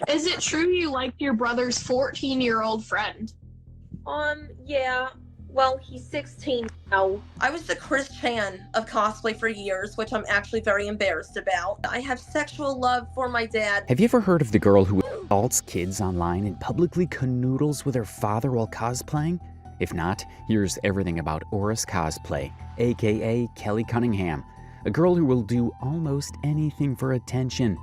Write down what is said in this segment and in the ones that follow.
Is it true you liked your brother's 14-year-old friend? Yeah. Well, he's 16 now. I was the Chris Chan of cosplay for years, which I'm actually very embarrassed about. I have sexual love for my dad. Have you ever heard of the girl who assaults kids online and publicly canoodles with her father while cosplaying? If not, here's everything about AuressCosplay, aka Kelly Cunningham, a girl who will do almost anything for attention.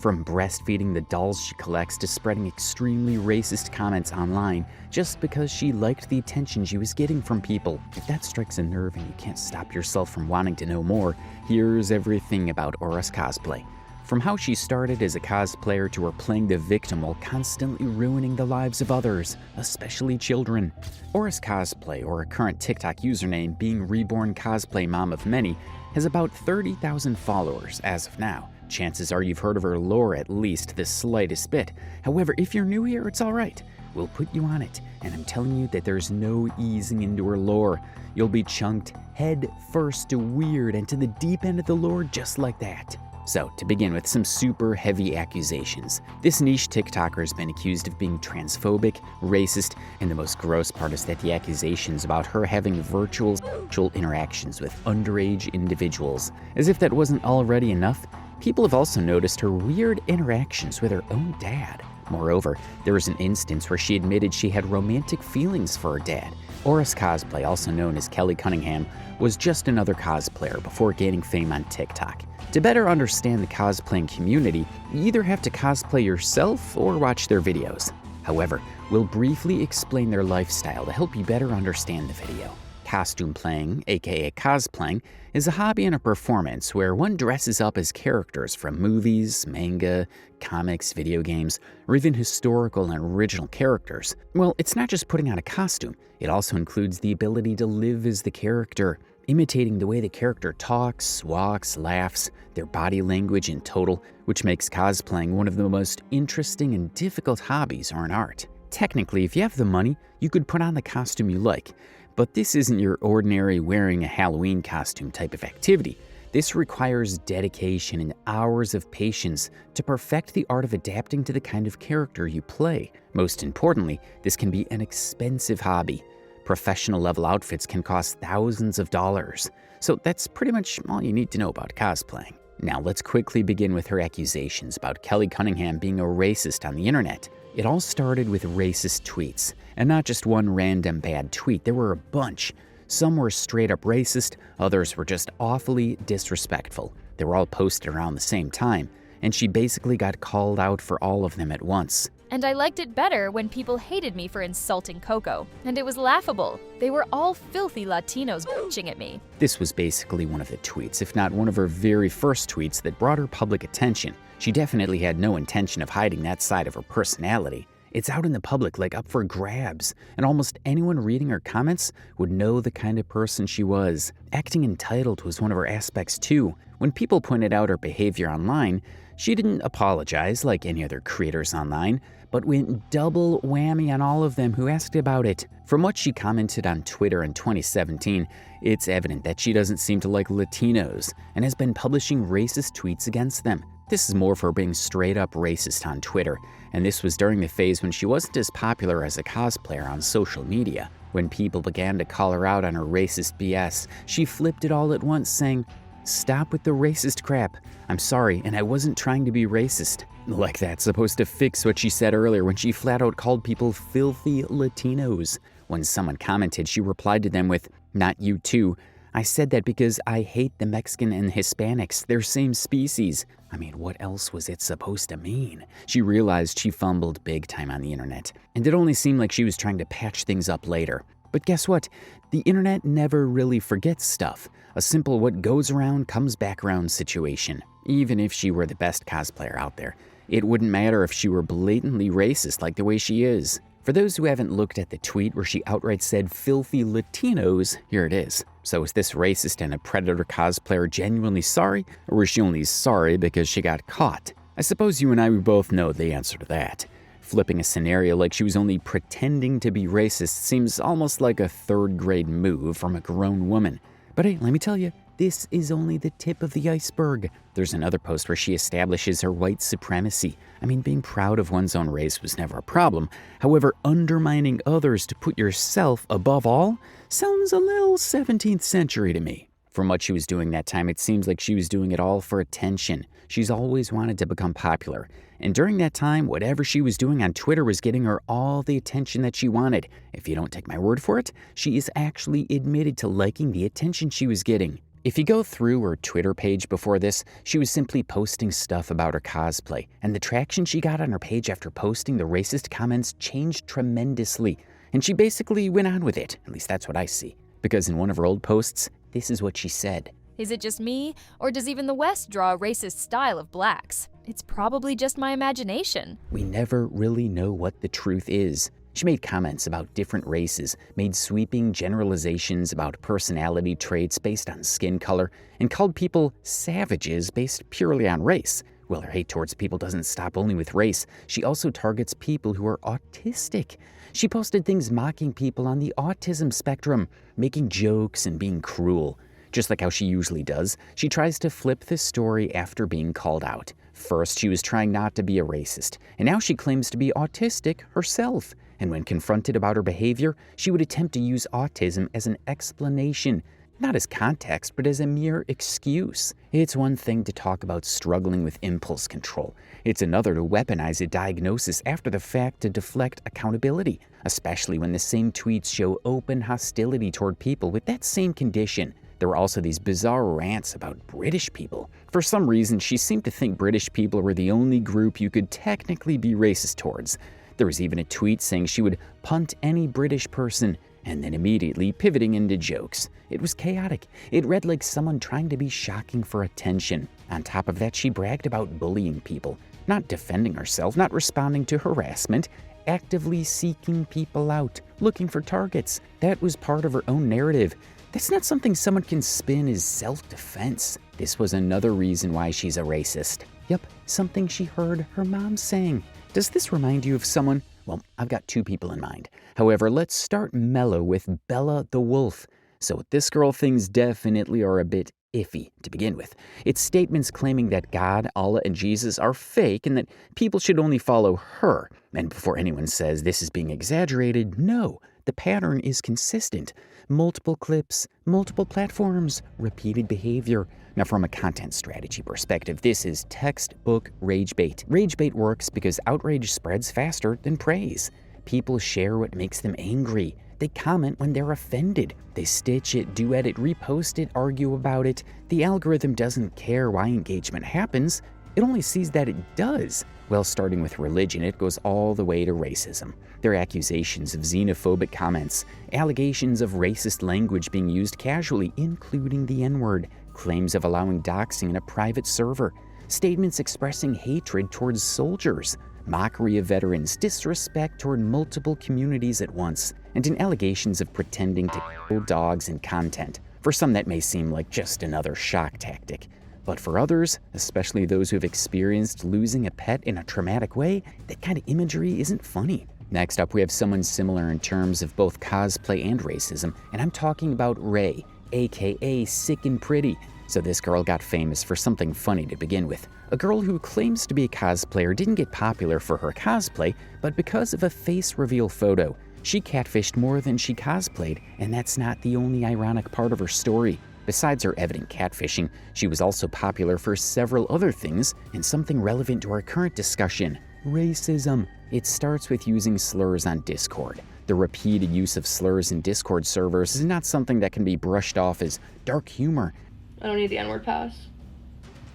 From breastfeeding the dolls she collects to spreading extremely racist comments online just because she liked the attention she was getting from people. If that strikes a nerve and you can't stop yourself from wanting to know more, here's everything about AuressCosplay. From how she started as a cosplayer to her playing the victim while constantly ruining the lives of others, especially children. AuressCosplay, or her current TikTok username being Reborn Cosplay Mom of Many, has about 30,000 followers as of now. Chances are you've heard of her lore at least the slightest bit. However, if you're new here, it's alright. We'll put you on it, and I'm telling you that there's no easing into her lore. You'll be chunked head first to weird and to the deep end of the lore just like that. So, to begin with, some super heavy accusations. This niche TikToker has been accused of being transphobic, racist, and the most gross part is that the accusations about her having virtual sexual interactions with underage individuals. As if that wasn't already enough, people have also noticed her weird interactions with her own dad. Moreover, there was an instance where she admitted she had romantic feelings for her dad. AuressCosplay, also known as Kelly Cunningham, was just another cosplayer before gaining fame on TikTok. To better understand the cosplaying community, you either have to cosplay yourself or watch their videos. However, we'll briefly explain their lifestyle to help you better understand the video. Costume playing, aka cosplaying, is a hobby and a performance where one dresses up as characters from movies, manga, comics, video games, or even historical and original characters. Well, it's not just putting on a costume, it also includes the ability to live as the character, imitating the way the character talks, walks, laughs, their body language in total, which makes cosplaying one of the most interesting and difficult hobbies or an art. Technically, if you have the money, you could put on the costume you like, but this isn't your ordinary wearing a Halloween costume type of activity. This requires dedication and hours of patience to perfect the art of adapting to the kind of character you play. Most importantly, this can be an expensive hobby. Professional level outfits can cost thousands of dollars. So that's pretty much all you need to know about cosplaying. Now let's quickly begin with her accusations about Kelly Cunningham being a racist on the internet. It all started with racist tweets, and not just one random bad tweet, there were a bunch. Some were straight up racist, others were just awfully disrespectful. They were all posted around the same time, and she basically got called out for all of them at once. And I liked it better when people hated me for insulting Coco, and it was laughable. They were all filthy Latinos bitching at me. This was basically one of the tweets, if not one of her very first tweets that brought her public attention. She definitely had no intention of hiding that side of her personality. It's out in the public, like up for grabs, and almost anyone reading her comments would know the kind of person she was. Acting entitled was one of her aspects too. When people pointed out her behavior online, she didn't apologize like any other creators online, but went double whammy on all of them who asked about it. From what she commented on Twitter in 2017, it's evident that she doesn't seem to like Latinos and has been publishing racist tweets against them. This is more for being straight up racist on Twitter, and this was during the phase when she wasn't as popular as a cosplayer on social media. When people began to call her out on her racist BS, she flipped it all at once, saying, "Stop with the racist crap. I'm sorry, and I wasn't trying to be racist." Like that's supposed to fix what she said earlier when she flat out called people filthy Latinos. When someone commented, she replied to them with, "Not you too. I said that because I hate the Mexican and Hispanics. They're same species." I mean, what else was it supposed to mean? She realized she fumbled big time on the internet, and it only seemed like she was trying to patch things up later. But guess what? The internet never really forgets stuff. A simple what goes around comes back around situation. Even if she were the best cosplayer out there, it wouldn't matter if she were blatantly racist like the way she is. For those who haven't looked at the tweet where she outright said filthy Latinos, here it is. So is this racist and a Predator cosplayer genuinely sorry, or was she only sorry because she got caught? I suppose you and I would both know the answer to that. Flipping a scenario like she was only pretending to be racist seems almost like a third grade move from a grown woman. But hey, let me tell you, this is only the tip of the iceberg. There's another post where she establishes her white supremacy. I mean, being proud of one's own race was never a problem. However, undermining others to put yourself above all sounds a little 17th century to me. From what she was doing that time, it seems like she was doing it all for attention. She's always wanted to become popular. And during that time, whatever she was doing on Twitter was getting her all the attention that she wanted. If you don't take my word for it, she is actually admitted to liking the attention she was getting. If you go through her Twitter page before this, she was simply posting stuff about her cosplay, and the traction she got on her page after posting the racist comments changed tremendously, and she basically went on with it. At least that's what I see. Because in one of her old posts, this is what she said. Is it just me, or does even the West draw a racist style of blacks? It's probably just my imagination. We never really know what the truth is. She made comments about different races, made sweeping generalizations about personality traits based on skin color, and called people savages based purely on race. Well, her hate towards people doesn't stop only with race. She also targets people who are autistic. She posted things mocking people on the autism spectrum, making jokes and being cruel. Just like how she usually does, she tries to flip the story after being called out. First, she was trying not to be a racist, and now she claims to be autistic herself. And when confronted about her behavior, she would attempt to use autism as an explanation, not as context, but as a mere excuse. It's one thing to talk about struggling with impulse control. It's another to weaponize a diagnosis after the fact to deflect accountability, especially when the same tweets show open hostility toward people with that same condition. There were also these bizarre rants about British people. For some reason, she seemed to think British people were the only group you could technically be racist towards. There was even a tweet saying she would punt any British person, and then immediately pivoting into jokes. It was chaotic. It read like someone trying to be shocking for attention. On top of that, she bragged about bullying people, not defending herself, not responding to harassment, actively seeking people out, looking for targets. That was part of her own narrative. That's not something someone can spin as self-defense. This was another reason why she's a racist. Yep, something she heard her mom saying. Does this remind you of someone? Well, I've got two people in mind. However, let's start mellow with Bella the Wolf. So this girl, things definitely are a bit iffy to begin with. It's statements claiming that God, Allah, and Jesus are fake and that people should only follow her. And before anyone says this is being exaggerated, no, the pattern is consistent. Multiple clips, multiple platforms, repeated behavior. Now, from a content strategy perspective, this is textbook rage bait. Rage bait works because outrage spreads faster than praise. People share what makes them angry. They comment when they're offended. They stitch it, duet it, repost it, argue about it. The algorithm doesn't care why engagement happens. It only sees that it does. Well, starting with religion, it goes all the way to racism. There are accusations of xenophobic comments, allegations of racist language being used casually, including the N-word, claims of allowing doxing in a private server, statements expressing hatred towards soldiers, mockery of veterans, disrespect toward multiple communities at once, and allegations of pretending to kill dogs in content. For some, that may seem like just another shock tactic. But for others, especially those who have experienced losing a pet in a traumatic way, that kind of imagery isn't funny. Next up, we have someone similar in terms of both cosplay and racism, and I'm talking about Ray, aka Sick and Pretty. So this girl got famous for something funny to begin with. A girl who claims to be a cosplayer didn't get popular for her cosplay, but because of a face reveal photo. She catfished more than she cosplayed, and that's not the only ironic part of her story. Besides her evident catfishing, she was also popular for several other things, and something relevant to our current discussion: racism. It starts with using slurs on Discord. The repeated use of slurs in Discord servers is not something that can be brushed off as dark humor. I don't need the N-word pass.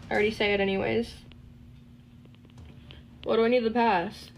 I already say it anyways. What do I need the pass?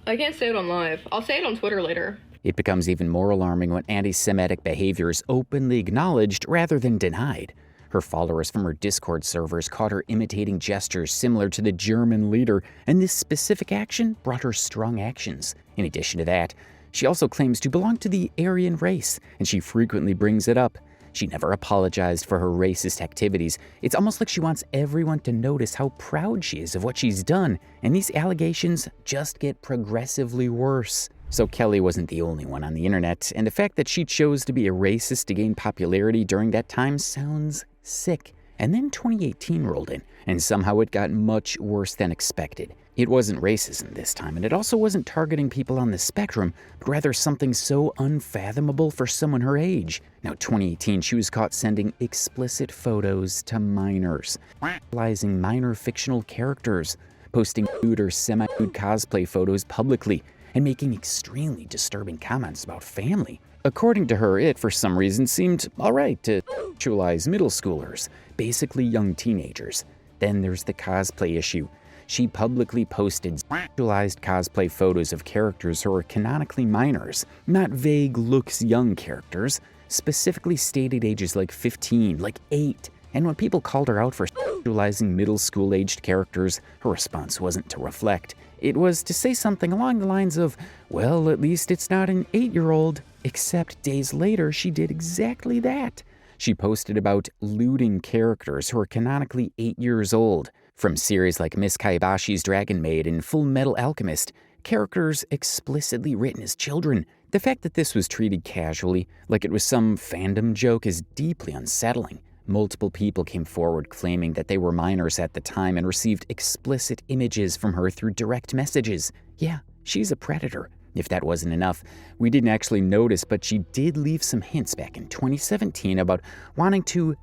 I can't say it on live. I'll say it on Twitter later. It becomes even more alarming when anti-Semitic behavior is openly acknowledged rather than denied. Her followers from her Discord servers caught her imitating gestures similar to the German leader, and this specific action brought her strong actions. In addition to that, she also claims to belong to the Aryan race, and she frequently brings it up. She never apologized for her racist activities. It's almost like she wants everyone to notice how proud she is of what she's done, and these allegations just get progressively worse. So Kelly wasn't the only one on the internet, and the fact that she chose to be a racist to gain popularity during that time sounds sick. And then 2018 rolled in, and somehow it got much worse than expected. It wasn't racism this time, and it also wasn't targeting people on the spectrum, but rather something so unfathomable for someone her age. Now, 2018, she was caught sending explicit photos to minors, utilizing minor fictional characters, posting nude or semi-nude cosplay photos publicly, and making extremely disturbing comments about family. According to her, it, for some reason, seemed alright to sexualize middle schoolers, basically young teenagers. Then there's the cosplay issue. She publicly posted sexualized cosplay photos of characters who are canonically minors, not vague looks young characters, specifically stated ages like 15, like 8. And when people called her out for sexualizing middle school-aged characters, her response wasn't to reflect. It was to say something along the lines of, well, at least it's not an 8-year-old. Except days later, she did exactly that. She posted about lewding characters who are canonically 8 years old. From series like Miss Kaibashi's Dragon Maid and Full Metal Alchemist, characters explicitly written as children. The fact that this was treated casually, like it was some fandom joke, is deeply unsettling. Multiple people came forward claiming that they were minors at the time and received explicit images from her through direct messages. Yeah, she's a predator. If that wasn't enough, we didn't actually notice, but she did leave some hints back in 2017 about wanting to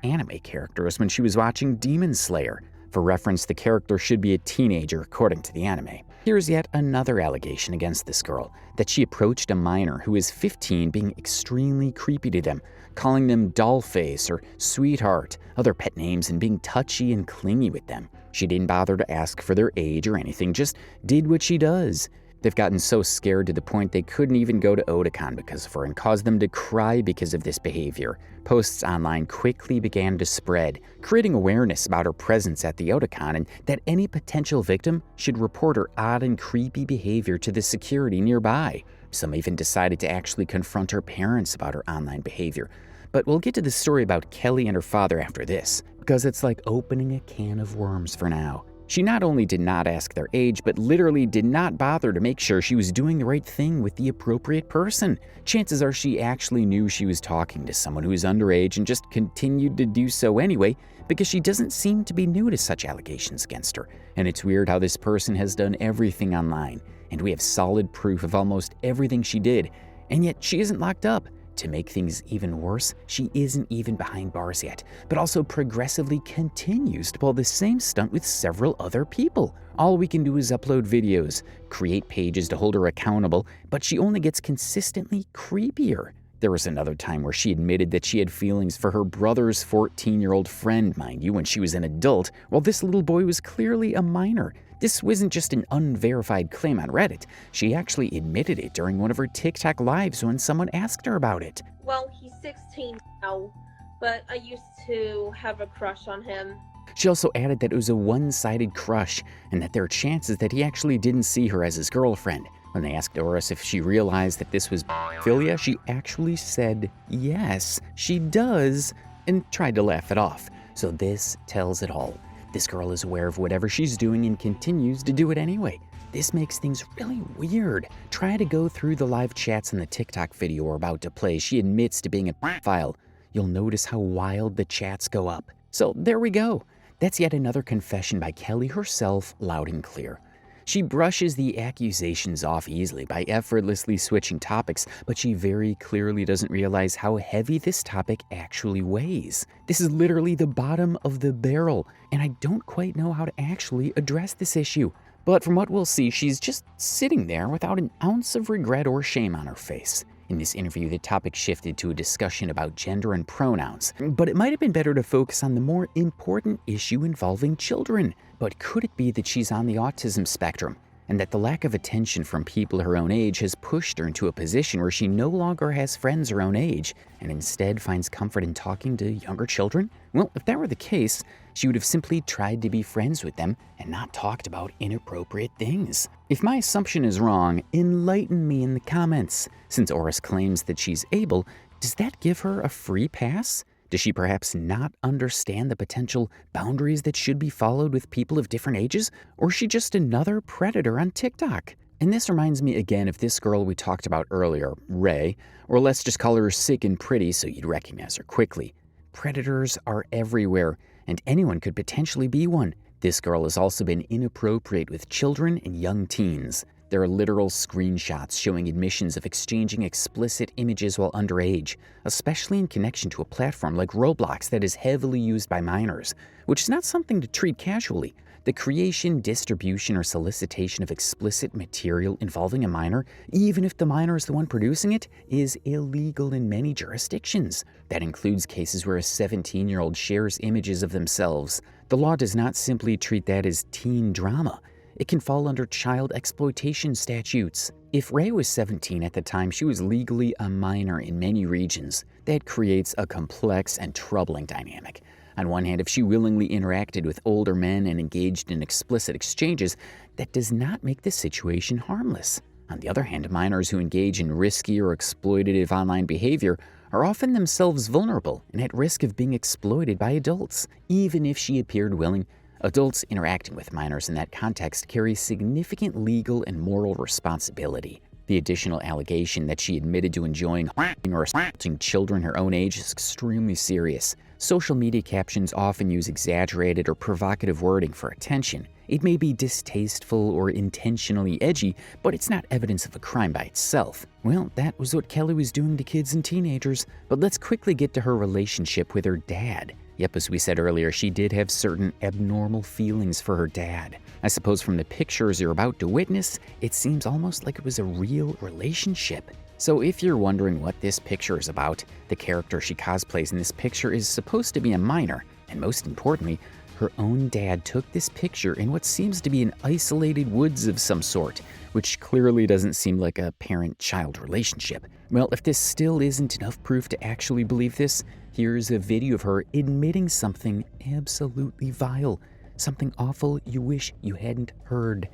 anime characters when she was watching Demon Slayer. For reference, the character should be a teenager according to the anime. Here's yet another allegation against this girl, that she approached a minor who is 15 being extremely creepy to them, calling them dollface or sweetheart, other pet names, and being touchy and clingy with them. She didn't bother to ask for their age or anything, just did what she does. They've gotten so scared to the point they couldn't even go to Otakon because of her and caused them to cry because of this behavior. Posts online quickly began to spread, creating awareness about her presence at the Otakon and that any potential victim should report her odd and creepy behavior to the security nearby. Some even decided to actually confront her parents about her online behavior. But we'll get to the story about Kelly and her father after this, because it's like opening a can of worms for now. She not only did not ask their age, but literally did not bother to make sure she was doing the right thing with the appropriate person. Chances are she actually knew she was talking to someone who is underage and just continued to do so anyway, because she doesn't seem to be new to such allegations against her. And it's weird how this person has done everything online, and we have solid proof of almost everything she did, and yet she isn't locked up. To make things even worse, she isn't even behind bars yet, but also progressively continues to pull the same stunt with several other people. All we can do is upload videos, create pages to hold her accountable, but she only gets consistently creepier. There was another time where she admitted that she had feelings for her brother's 14-year-old friend, mind you, when she was an adult, while this little boy was clearly a minor. This wasn't just an unverified claim on Reddit. She actually admitted it during one of her TikTok lives when someone asked her about it. Well, he's 16 now, but I used to have a crush on him. She also added that it was a one-sided crush, and that there are chances that he actually didn't see her as his girlfriend. When they asked Auris if she realized that this was pedophilia, she actually said yes, she does, and tried to laugh it off. So this tells it all. This girl is aware of whatever she's doing and continues to do it anyway. This makes things really weird. Try to go through the live chats in the TikTok video we're about to play. She admits to being a pedophile. You'll notice how wild the chats go up. So there we go. That's yet another confession by Kelly herself, loud and clear. She brushes the accusations off easily by effortlessly switching topics, but she very clearly doesn't realize how heavy this topic actually weighs. This is literally the bottom of the barrel, and I don't quite know how to actually address this issue. But from what we'll see, she's just sitting there without an ounce of regret or shame on her face. In this interview, the topic shifted to a discussion about gender and pronouns, but it might have been better to focus on the more important issue involving children. But could it be that she's on the autism spectrum, and that the lack of attention from people her own age has pushed her into a position where she no longer has friends her own age, and instead finds comfort in talking to younger children? Well, if that were the case, she would have simply tried to be friends with them and not talked about inappropriate things. If my assumption is wrong, enlighten me in the comments. Since Auris claims that she's able, does that give her a free pass? Does she perhaps not understand the potential boundaries that should be followed with people of different ages? Or is she just another predator on TikTok? And this reminds me again of this girl we talked about earlier, Ray, or let's just call her Sick and Pretty so you'd recognize her quickly. Predators are everywhere, and anyone could potentially be one. This girl has also been inappropriate with children and young teens. There are literal screenshots showing admissions of exchanging explicit images while underage, especially in connection to a platform like Roblox that is heavily used by minors, which is not something to treat casually. The creation, distribution, or solicitation of explicit material involving a minor, even if the minor is the one producing it, is illegal in many jurisdictions. That includes cases where a 17-year-old shares images of themselves. The law does not simply treat that as teen drama. It can fall under child exploitation statutes. If Ray was 17 at the time, she was legally a minor in many regions. That creates a complex and troubling dynamic. On one hand, if she willingly interacted with older men and engaged in explicit exchanges, that does not make the situation harmless. On the other hand, minors who engage in risky or exploitative online behavior are often themselves vulnerable and at risk of being exploited by adults. Even if she appeared willing, adults interacting with minors in that context carry significant legal and moral responsibility. The additional allegation that she admitted to enjoying or assaulting children her own age is extremely serious. Social media captions often use exaggerated or provocative wording for attention. It may be distasteful or intentionally edgy, but it's not evidence of a crime by itself. Well, that was what Kelly was doing to kids and teenagers. But let's quickly get to her relationship with her dad. Yep, as we said earlier, she did have certain abnormal feelings for her dad. I suppose from the pictures you're about to witness, it seems almost like it was a real relationship. So if you're wondering what this picture is about, the character she cosplays in this picture is supposed to be a minor, and most importantly, her own dad took this picture in what seems to be an isolated woods of some sort, which clearly doesn't seem like a parent-child relationship. Well, if this still isn't enough proof to actually believe this, here's a video of her admitting something absolutely vile, something awful you wish you hadn't heard.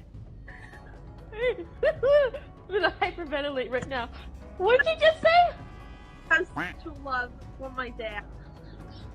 I'm gonna hyperventilate right now. What did you just say? I'm such a love for my dad.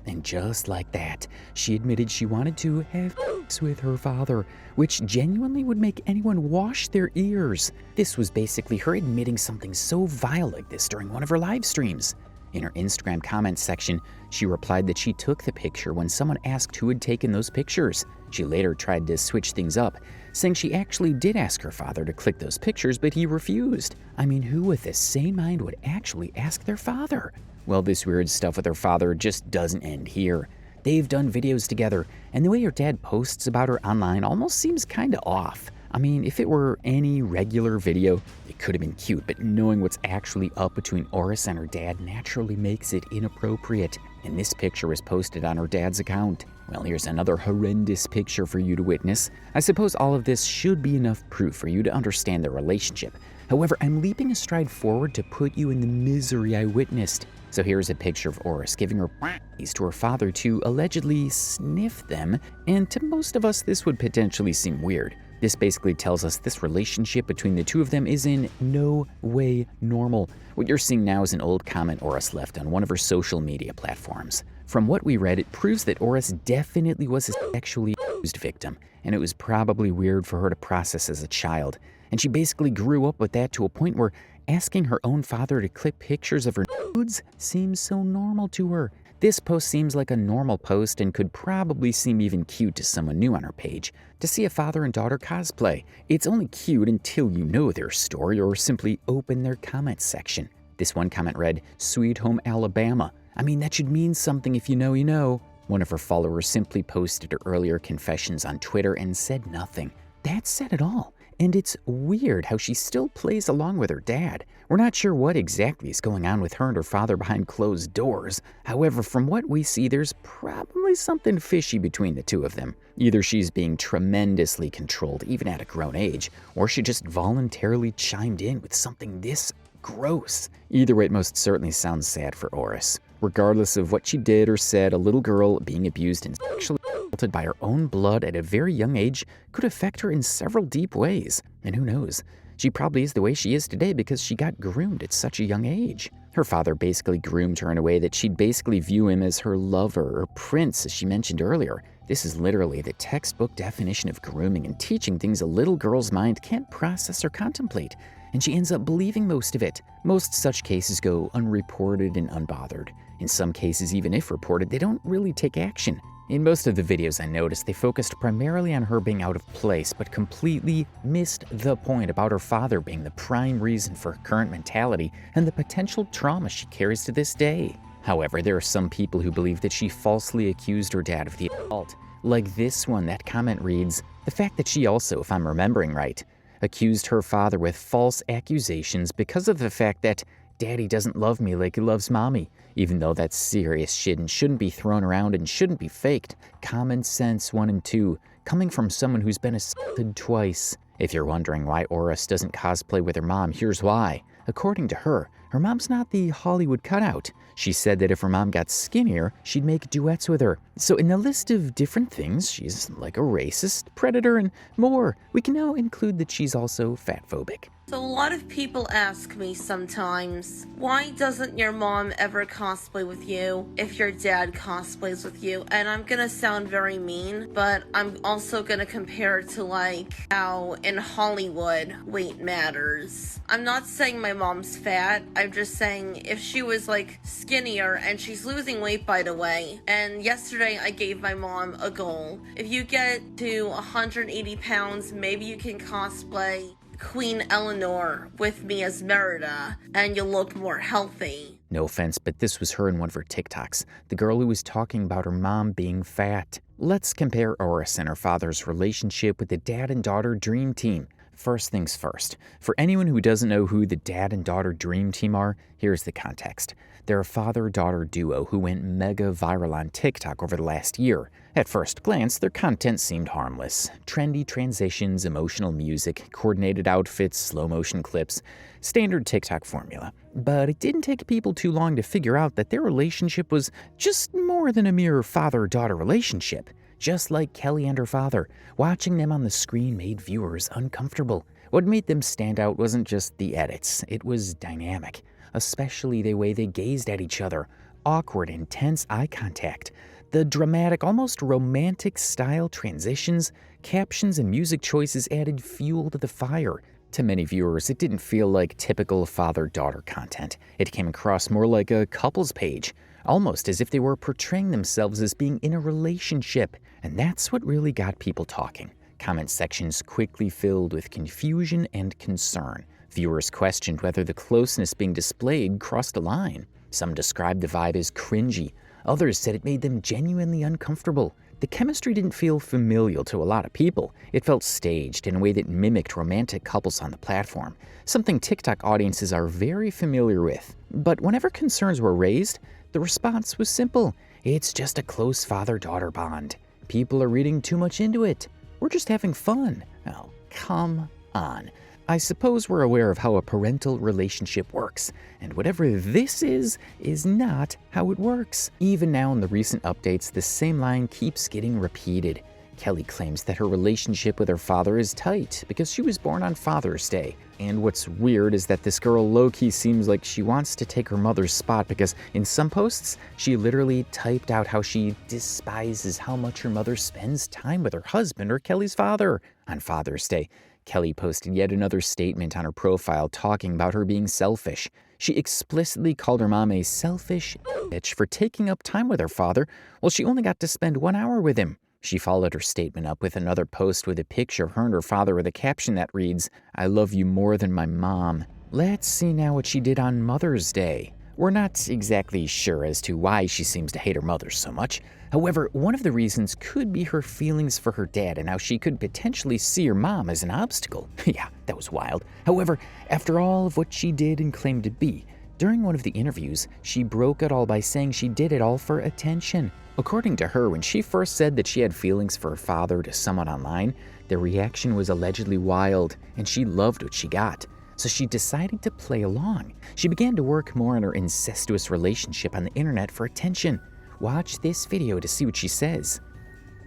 And just like that, she admitted she wanted to have sex with her father, which genuinely would make anyone wash their ears. This was basically her admitting something so vile like this during one of her live streams. In her Instagram comments section, she replied that she took the picture when someone asked who had taken those pictures. She later tried to switch things up, saying she actually did ask her father to click those pictures, but he refused. I mean, who with a sane mind would actually ask their father? Well, this weird stuff with her father just doesn't end here. They've done videos together, and the way her dad posts about her online almost seems kinda off. I mean, if it were any regular video, it could have been cute, but knowing what's actually up between Auris and her dad naturally makes it inappropriate. And this picture was posted on her dad's account. Well, here's another horrendous picture for you to witness. I suppose all of this should be enough proof for you to understand the relationship. However, I'm leaping a stride forward to put you in the misery I witnessed. So here's a picture of Auris giving her puppies to her father to allegedly sniff them, and to most of us this would potentially seem weird. This basically tells us this relationship between the two of them is in no way normal. What you're seeing now is an old comment Auris left on one of her social media platforms. From what we read, it proves that Auris definitely was a sexually abused victim, and it was probably weird for her to process as a child. And she basically grew up with that to a point where asking her own father to click pictures of her nudes seems so normal to her. This post seems like a normal post and could probably seem even cute to someone new on her page. To see a father and daughter cosplay, it's only cute until you know their story or simply open their comments section. This one comment read, "Sweet Home Alabama." I mean, that should mean something if you know, you know. One of her followers simply posted her earlier confessions on Twitter and said nothing. That said it all. And it's weird how she still plays along with her dad. We're not sure what exactly is going on with her and her father behind closed doors. However, from what we see, there's probably something fishy between the two of them. Either she's being tremendously controlled, even at a grown age, or she just voluntarily chimed in with something this gross. Either way, it most certainly sounds sad for Auris. Regardless of what she did or said, a little girl being abused and sexually assaulted by her own blood at a very young age could affect her in several deep ways. And who knows, she probably is the way she is today because she got groomed at such a young age. Her father basically groomed her in a way that she'd basically view him as her lover or prince, as she mentioned earlier. This is literally the textbook definition of grooming and teaching things a little girl's mind can't process or contemplate, and she ends up believing most of it. Most such cases go unreported and unbothered. In some cases, even if reported, they don't really take action. In most of the videos I noticed, they focused primarily on her being out of place, but completely missed the point about her father being the prime reason for her current mentality and the potential trauma she carries to this day. However, there are some people who believe that she falsely accused her dad of the assault. Like this one, that comment reads, "The fact that she also, if I'm remembering right, accused her father with false accusations because of the fact that Daddy doesn't love me like he loves Mommy, even though that's serious shit and shouldn't be thrown around and shouldn't be faked. Common sense 1 and 2, coming from someone who's been assaulted twice." If you're wondering why Auris doesn't cosplay with her mom, here's why. According to her mom's not the Hollywood cutout. She said that if her mom got skinnier, she'd make duets with her. So in the list of different things, she's like a racist, predator, and more. We can now include that she's also fatphobic. So a lot of people ask me sometimes, why doesn't your mom ever cosplay with you if your dad cosplays with you? And I'm gonna sound very mean, but I'm also gonna compare it to like how in Hollywood weight matters. I'm not saying my mom's fat, I'm just saying if she was like skinnier, and she's losing weight by the way, and yesterday I gave my mom a goal. If you get to 180 pounds, maybe you can cosplay Queen Eleanor with me as Merida, and you'll look more healthy. No offense, but this was her in one of her TikToks, the girl who was talking about her mom being fat. Let's compare Auris and her father's relationship with the dad and daughter dream team. First things first, for anyone who doesn't know who the dad and daughter dream team are, here's the context. They're a father-daughter duo who went mega viral on TikTok over the last year. At first glance, their content seemed harmless. Trendy transitions, emotional music, coordinated outfits, slow-motion clips, standard TikTok formula. But it didn't take people too long to figure out that their relationship was just more than a mere father-daughter relationship. Just like Kelly and her father, watching them on the screen made viewers uncomfortable. What made them stand out wasn't just the edits, it was dynamic. Especially the way they gazed at each other. Awkward, intense eye contact. The dramatic, almost romantic style transitions, captions, and music choices added fuel to the fire. To many viewers, it didn't feel like typical father-daughter content. It came across more like a couples page, almost as if they were portraying themselves as being in a relationship. And that's what really got people talking. Comment sections quickly filled with confusion and concern. Viewers questioned whether the closeness being displayed crossed a line. Some described the vibe as cringy. Others said it made them genuinely uncomfortable. The chemistry didn't feel familial to a lot of people. It felt staged in a way that mimicked romantic couples on the platform, something TikTok audiences are very familiar with. But whenever concerns were raised, the response was simple. It's just a close father-daughter bond. People are reading too much into it. We're just having fun. Oh, come on. I suppose we're aware of how a parental relationship works, and whatever this is not how it works. Even now in the recent updates, the same line keeps getting repeated. Kelly claims that her relationship with her father is tight because she was born on Father's Day. And what's weird is that this girl low-key seems like she wants to take her mother's spot because in some posts, she literally typed out how she despises how much her mother spends time with her husband or Kelly's father on Father's Day. Kelly posted yet another statement on her profile talking about her being selfish. She explicitly called her mom a selfish bitch for taking up time with her father while she only got to spend 1 hour with him. She followed her statement up with another post with a picture of her and her father with a caption that reads, "I love you more than my mom." Let's see now what she did on Mother's Day. We're not exactly sure as to why she seems to hate her mother so much. However, one of the reasons could be her feelings for her dad and how she could potentially see her mom as an obstacle. Yeah, that was wild. However, after all of what she did and claimed to be, during one of the interviews, she broke it all by saying she did it all for attention. According to her, when she first said that she had feelings for her father to someone online, the reaction was allegedly wild, and she loved what she got. So she decided to play along. She began to work more on her incestuous relationship on the internet for attention. Watch this video to see what she says.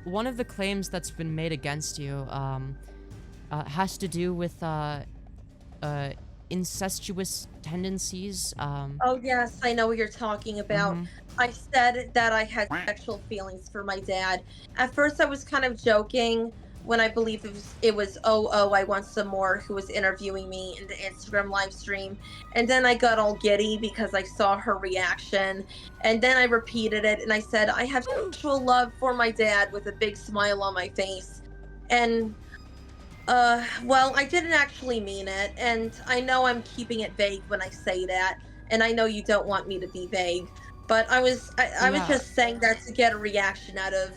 One of the claims that's been made against you has to do with incestuous tendencies. Oh, yes, I know what you're talking about. I said that I had sexual feelings for my dad. At first, I was kind of joking when I believe it was I want some more, who was interviewing me in the Instagram live stream. And then I got all giddy because I saw her reaction. And then I repeated it and I said, I have sexual love for my dad, with a big smile on my face. And well, I didn't actually mean it, and I know I'm keeping it vague when I say that, and I know you don't want me to be vague, but I was just saying that to get a reaction out of,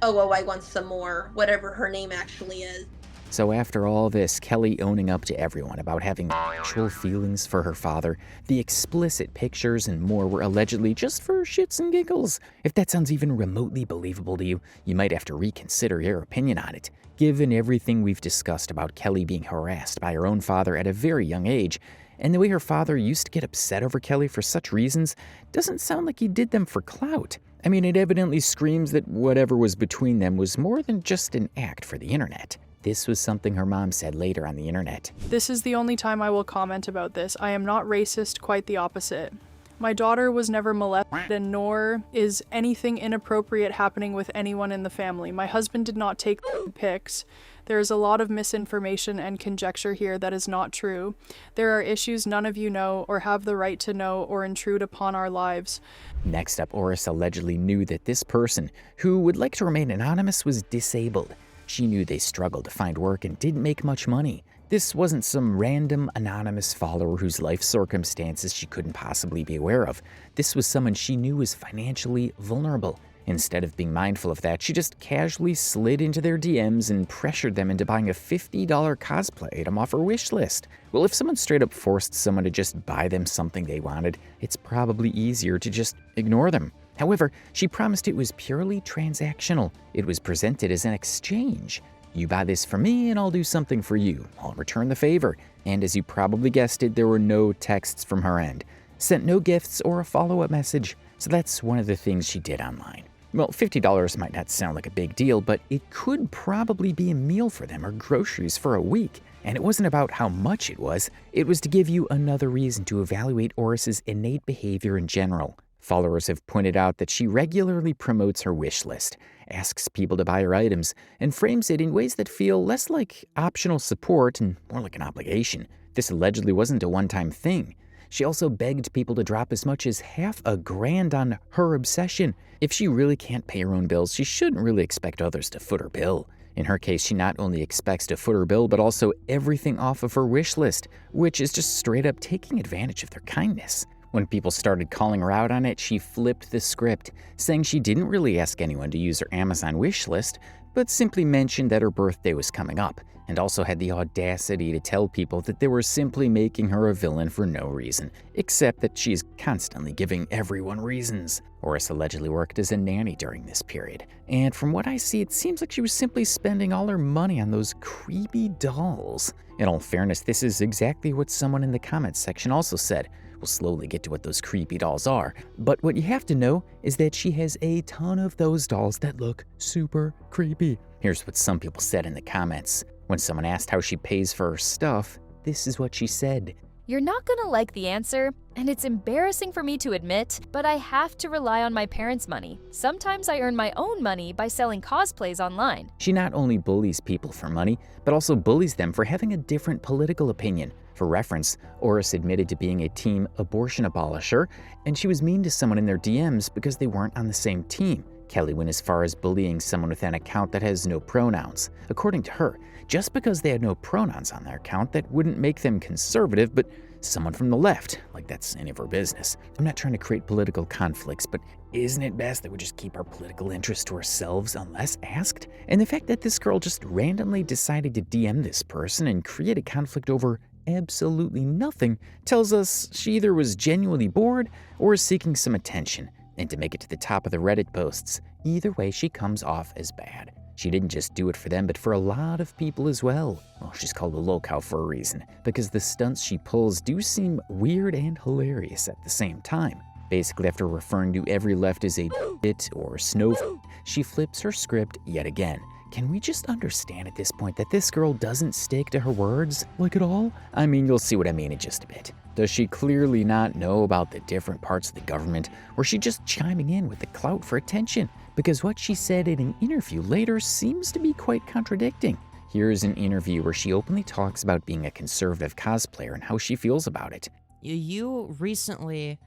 I want some more, whatever her name actually is. So after all this, Kelly owning up to everyone about having sexual feelings for her father, the explicit pictures and more were allegedly just for shits and giggles. If that sounds even remotely believable to you, you might have to reconsider your opinion on it. Given everything we've discussed about Kelly being harassed by her own father at a very young age, and the way her father used to get upset over Kelly for such reasons, doesn't sound like he did them for clout. I mean, it evidently screams that whatever was between them was more than just an act for the internet. This was something her mom said later on the internet. This is the only time I will comment about this. I am not racist, quite the opposite. My daughter was never molested, and nor is anything inappropriate happening with anyone in the family. My husband did not take pics. There is a lot of misinformation and conjecture here that is not true. There are issues none of you know or have the right to know or intrude upon our lives. Next up, Auris allegedly knew that this person, who would like to remain anonymous, was disabled. She knew they struggled to find work and didn't make much money. This wasn't some random anonymous follower whose life circumstances she couldn't possibly be aware of. This was someone she knew was financially vulnerable. Instead of being mindful of that, she just casually slid into their DMs and pressured them into buying a $50 cosplay item off her wish list. Well, if someone straight up forced someone to just buy them something they wanted, it's probably easier to just ignore them. However, she promised it was purely transactional. It was presented as an exchange. You buy this for me and I'll do something for you. I'll return the favor. And as you probably guessed it, there were no texts from her end. Sent no gifts or a follow-up message. So that's one of the things she did online. Well, $50 might not sound like a big deal, but it could probably be a meal for them or groceries for a week. And it wasn't about how much it was to give you another reason to evaluate Auris's innate behavior in general. Followers have pointed out that she regularly promotes her wish list, asks people to buy her items, and frames it in ways that feel less like optional support and more like an obligation. This allegedly wasn't a one-time thing. She also begged people to drop as much as $500,000 on her obsession. If she really can't pay her own bills, she shouldn't really expect others to foot her bill. In her case, she not only expects to foot her bill, but also everything off of her wish list, which is just straight up taking advantage of their kindness. When people started calling her out on it, she flipped the script, saying she didn't really ask anyone to use her Amazon wish list, but simply mentioned that her birthday was coming up, and also had the audacity to tell people that they were simply making her a villain for no reason, except that she's constantly giving everyone reasons. Auris allegedly worked as a nanny during this period, and from what I see, it seems like she was simply spending all her money on those creepy dolls. In all fairness, this is exactly what someone in the comments section also said. We'll slowly get to what those creepy dolls are, but what you have to know is that she has a ton of those dolls that look super creepy. Here's what some people said in the comments. When someone asked how she pays for her stuff, this is what she said. You're not gonna like the answer, and it's embarrassing for me to admit, but I have to rely on my parents' money. Sometimes I earn my own money by selling cosplays online. She not only bullies people for money, but also bullies them for having a different political opinion. For reference, Auris admitted to being a team abortion abolisher, and she was mean to someone in their DMs because they weren't on the same team. Kelly went as far as bullying someone with an account that has no pronouns. According to her, just because they had no pronouns on their account, that wouldn't make them conservative, but someone from the left. Like that's any of her business. I'm not trying to create political conflicts, but isn't it best that we just keep our political interests to ourselves unless asked? And the fact that this girl just randomly decided to DM this person and create a conflict over absolutely nothing tells us she either was genuinely bored or is seeking some attention. And to make it to the top of the Reddit posts, either way she comes off as bad. She didn't just do it for them, but for a lot of people as well. Well, she's called a lol-cow for a reason, because the stunts she pulls do seem weird and hilarious at the same time. Basically, after referring to every left as a bit or snow, she flips her script yet again, Can we just understand at this point that this girl doesn't stick to her words, like at all? I mean, you'll see what I mean in just a bit. Does she clearly not know about the different parts of the government, or is she just chiming in with the clout for attention? Because what she said in an interview later seems to be quite contradicting. Here's an interview where she openly talks about being a conservative cosplayer and how she feels about it. You recently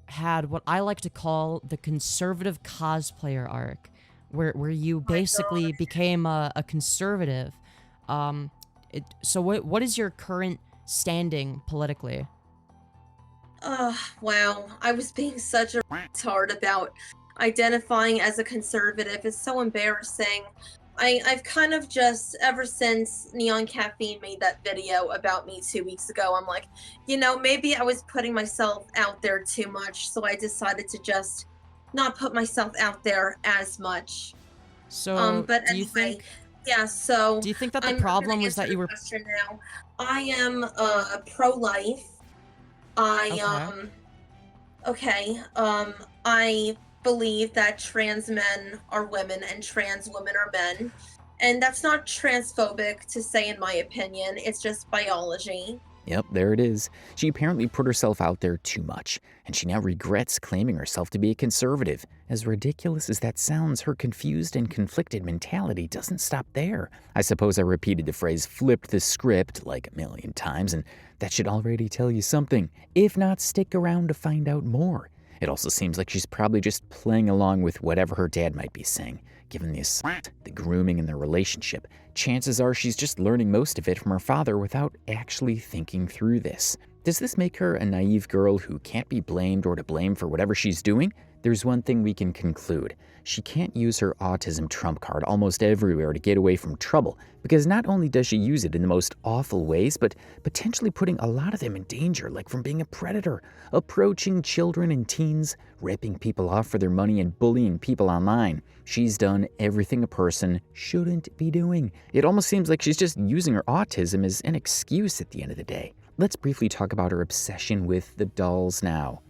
had what I like to call the conservative cosplayer arc, where you basically became a conservative. So what is your current standing politically? Wow. I was being such a retard about identifying as a conservative. It's so embarrassing. I've kind of just, ever since Neon Caffeine made that video about me 2 weeks ago, I'm like, you know, maybe I was putting myself out there too much, so I decided to just not put myself out there as much. So, But do you anyway, think... yeah, so... Do you think that the I'm problem gonna was that answer you the were... question now. I am pro-life. I believe that trans men are women and trans women are men. And that's not transphobic to say, in my opinion. It's just biology. Yep, there it is. She apparently put herself out there too much, and she now regrets claiming herself to be a conservative. As ridiculous as that sounds, her confused and conflicted mentality doesn't stop there. I suppose I repeated the phrase flipped the script like a million times, and that should already tell you something. If not, stick around to find out more. It also seems like she's probably just playing along with whatever her dad might be saying. Given the assault, the grooming, and their relationship, chances are she's just learning most of it from her father without actually thinking through this. Does this make her a naive girl who can't be blamed or to blame for whatever she's doing? There's one thing we can conclude. She can't use her autism trump card almost everywhere to get away from trouble, because not only does she use it in the most awful ways, but potentially putting a lot of them in danger, like from being a predator, approaching children and teens, ripping people off for their money, and bullying people online. She's done everything a person shouldn't be doing. It almost seems like she's just using her autism as an excuse at the end of the day. Let's briefly talk about her obsession with the dolls now.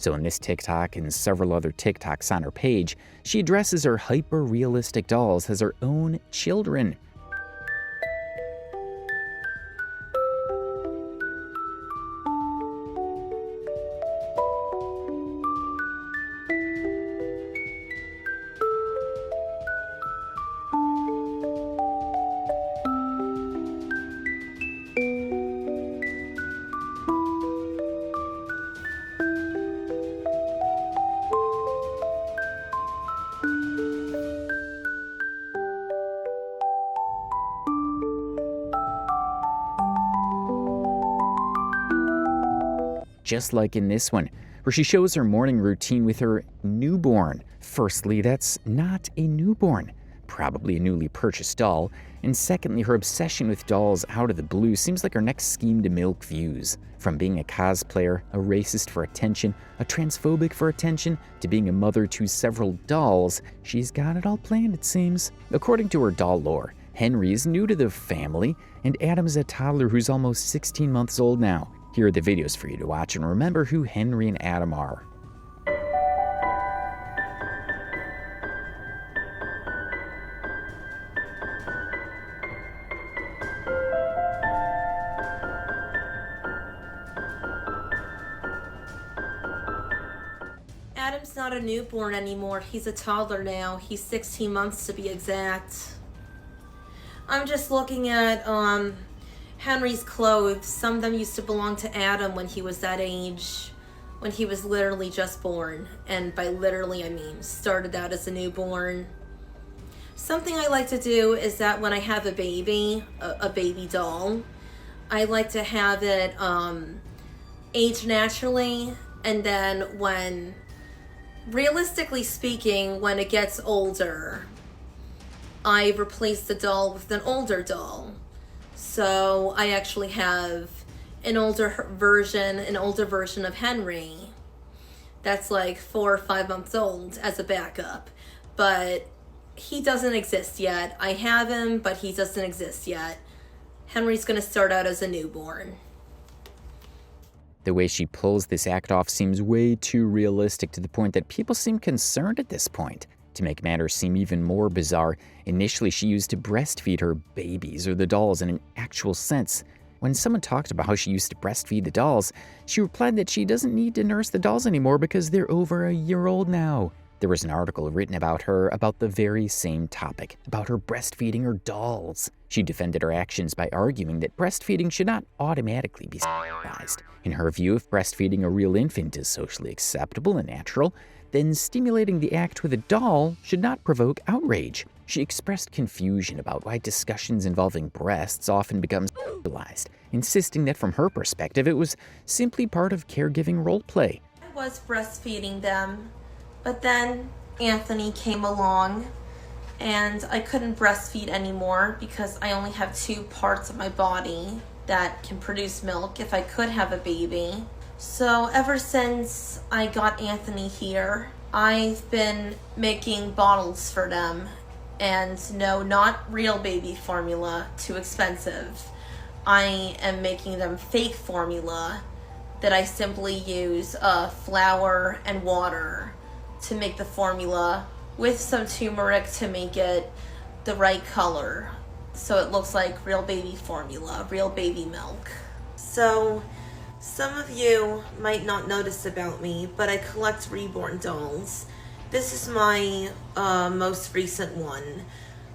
So in this TikTok and several other TikToks on her page, she addresses her hyper-realistic dolls as her own children. Just like in this one, where she shows her morning routine with her newborn. Firstly, that's not a newborn, probably a newly purchased doll, and secondly, her obsession with dolls out of the blue seems like her next scheme to milk views. From being a cosplayer, a racist for attention, a transphobic for attention, to being a mother to several dolls, she's got it all planned, it seems. According to her doll lore, Henry is new to the family, and Adam's a toddler who's almost 16 months old now. Here are the videos for you to watch and remember who Henry and Adam are. Adam's not a newborn anymore. He's a toddler now. He's 16 months to be exact. I'm just looking at Henry's clothes. Some of them used to belong to Adam when he was that age, when he was literally just born. And by literally, I mean started out as a newborn. Something I like to do is that when I have a baby doll, I like to have it age naturally, and then when realistically speaking, when it gets older, I replace the doll with an older doll. So I actually have an older version of Henry that's like 4 or 5 months old as a backup. But he doesn't exist yet. I have him, but he doesn't exist yet. Henry's gonna start out as a newborn. The way she pulls this act off seems way too realistic to the point that people seem concerned at this point. To make matters seem even more bizarre, initially she used to breastfeed her babies or the dolls in an actual sense. When someone talked about how she used to breastfeed the dolls, she replied that she doesn't need to nurse the dolls anymore because they're over a year old now. There was an article written about her about the very same topic, about her breastfeeding her dolls. She defended her actions by arguing that breastfeeding should not automatically be stigmatized. In her view, if breastfeeding a real infant is socially acceptable and natural, then stimulating the act with a doll should not provoke outrage. She expressed confusion about why discussions involving breasts often become sexualized, insisting that from her perspective it was simply part of caregiving roleplay. I was breastfeeding them, but then Anthony came along and I couldn't breastfeed anymore because I only have 2 parts of my body that can produce milk if I could have a baby. So ever since I got Anthony here, I've been making bottles for them. And no, not real baby formula, too expensive. I am making them fake formula that I simply use flour and water to make the formula with some turmeric to make it the right color. So it looks like real baby formula, real baby milk. So some of you might not notice about me, but I collect reborn dolls. This is my most recent one.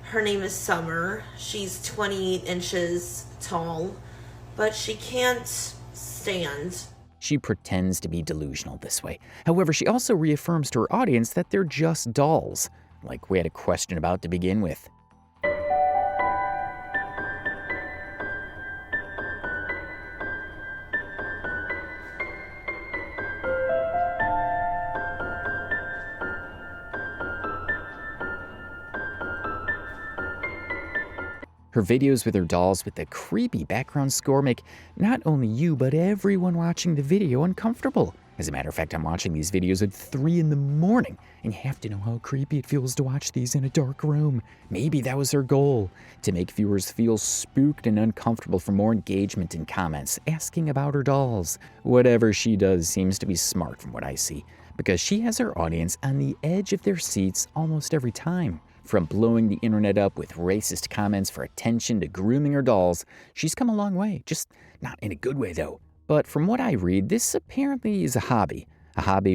Her name is Summer. She's 28 inches tall, but she can't stand. She pretends to be delusional this way. However, she also reaffirms to her audience that they're just dolls, like we had a question about to begin with. Her videos with her dolls with the creepy background score make not only you, but everyone watching the video uncomfortable. As a matter of fact, I'm watching these videos at 3 in the morning, and you have to know how creepy it feels to watch these in a dark room. Maybe that was her goal, to make viewers feel spooked and uncomfortable for more engagement in comments, asking about her dolls. Whatever she does seems to be smart from what I see, because she has her audience on the edge of their seats almost every time. From blowing the internet up with racist comments for attention to grooming her dolls, she's come a long way, just not in a good way though. But from what I read, this apparently is a hobby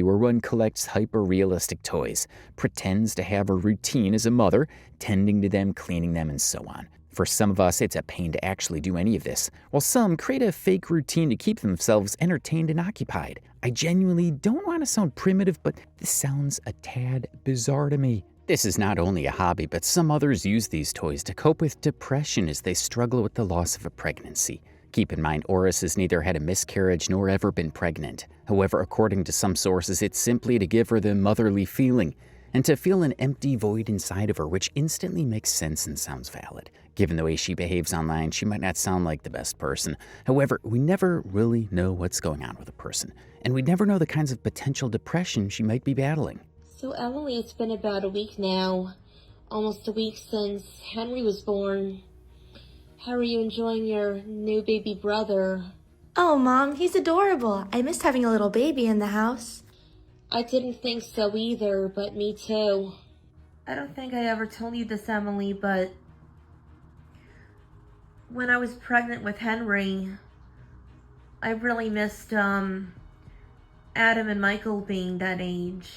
where one collects hyper-realistic toys, pretends to have a routine as a mother, tending to them, cleaning them, and so on. For some of us, it's a pain to actually do any of this, while some create a fake routine to keep themselves entertained and occupied. I genuinely don't want to sound primitive, but this sounds a tad bizarre to me. This is not only a hobby, but some others use these toys to cope with depression as they struggle with the loss of a pregnancy. Keep in mind, Auris has neither had a miscarriage nor ever been pregnant. However, according to some sources, it's simply to give her the motherly feeling, and to feel an empty void inside of her, which instantly makes sense and sounds valid. Given the way she behaves online, she might not sound like the best person. However, we never really know what's going on with a person, and we never know the kinds of potential depression she might be battling. So Emily, it's been about a week now, almost a week since Henry was born. How are you enjoying your new baby brother? Oh, Mom, he's adorable. I missed having a little baby in the house. I didn't think so either, but me too. I don't think I ever told you this, Emily, but when I was pregnant with Henry, I really missed Adam and Michael being that age.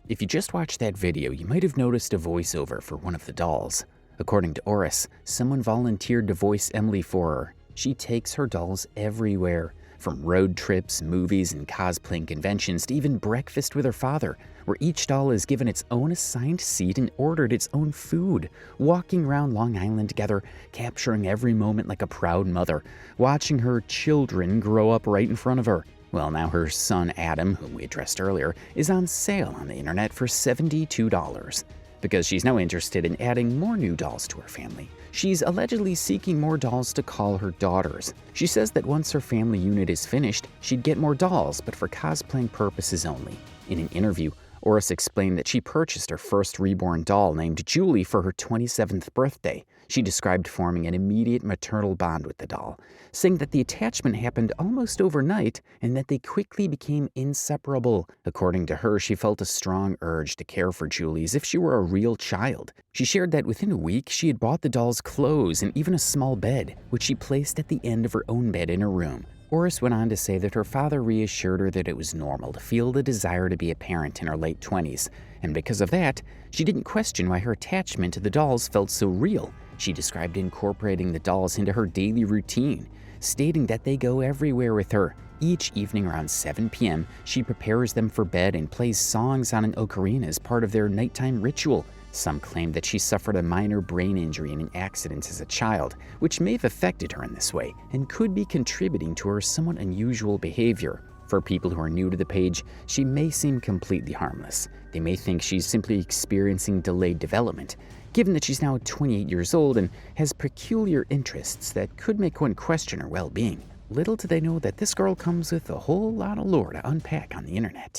If you just watched that video, you might have noticed a voiceover for one of the dolls. According to Auris, someone volunteered to voice Emily for her. She takes her dolls everywhere, from road trips, movies, and cosplaying conventions to even breakfast with her father, where each doll is given its own assigned seat and ordered its own food, walking around Long Island together, capturing every moment like a proud mother, watching her children grow up right in front of her. Well, now her son Adam, whom we addressed earlier, is on sale on the internet for $72. Because she's now interested in adding more new dolls to her family. She's allegedly seeking more dolls to call her daughters. She says that once her family unit is finished, she'd get more dolls, but for cosplaying purposes only. In an interview, Auris explained that she purchased her first reborn doll named Julie for her 27th birthday. She described forming an immediate maternal bond with the doll, saying that the attachment happened almost overnight and that they quickly became inseparable. According to her, she felt a strong urge to care for Julie as if she were a real child. She shared that within a week, she had bought the doll's clothes and even a small bed, which she placed at the end of her own bed in her room. Auris went on to say that her father reassured her that it was normal to feel the desire to be a parent in her late 20s, and because of that, she didn't question why her attachment to the dolls felt so real. She described incorporating the dolls into her daily routine, stating that they go everywhere with her. Each evening around 7 p.m., she prepares them for bed and plays songs on an ocarina as part of their nighttime ritual. Some claim that she suffered a minor brain injury in an accident as a child, which may have affected her in this way and could be contributing to her somewhat unusual behavior. For people who are new to the page, she may seem completely harmless. They may think she's simply experiencing delayed development, given that she's now 28 years old and has peculiar interests that could make one question her well-being. Little do they know that this girl comes with a whole lot of lore to unpack on the internet.